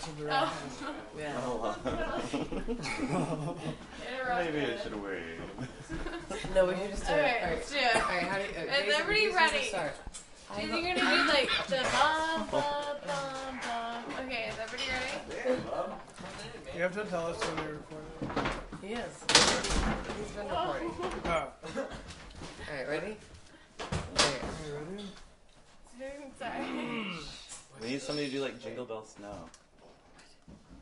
to direct. Yeah. Oh, maybe I should have waited. No, we should just do it. Okay, All right. let's do it. All right, how do you... Is everybody ready? Start. Is he gonna do like the bum bum bum bum? Okay, is everybody ready? You have to tell us when you're recording. He is. He's been recording. Oh. All right, ready? Okay. Are you ready? Sorry. We need somebody to do like Jingle Bell Snow.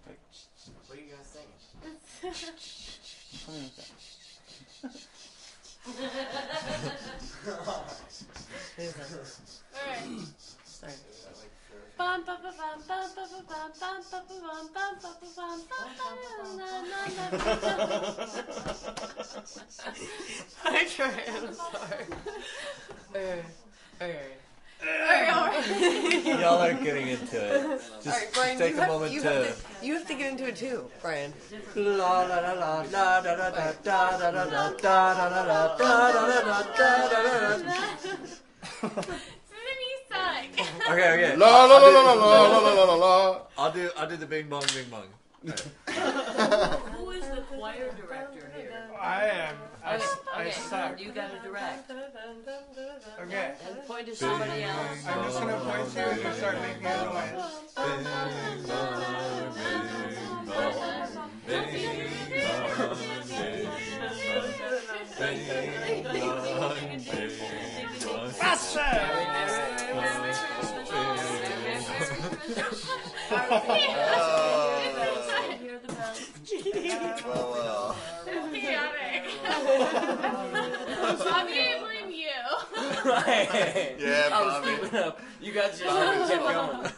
Like, What are you guys saying? something like that. Alright. Sorry. Bum bum bum bum bum bum bum bum bum bum bum bum I tried. I'm sorry. Okay. Okay. Y'all are getting into it. Just, All right, Brian, take you a have, moment you to. you have to get into it too, Brian. La la la la la da da da da da da da da da da da da da da da. Simi suck. Okay, okay. La la la la la la la la la. I'll do the bing bong bing bong. Who is the choir director here? I am. I Okay, suck. you gotta direct. Okay. And point to somebody else. I'm just gonna point to you and you start making a noise. Hear the bell. Well. Chaotic. I'm gonna blame you. Right. Yeah, I was Bobby. keeping up. You guys just kept going.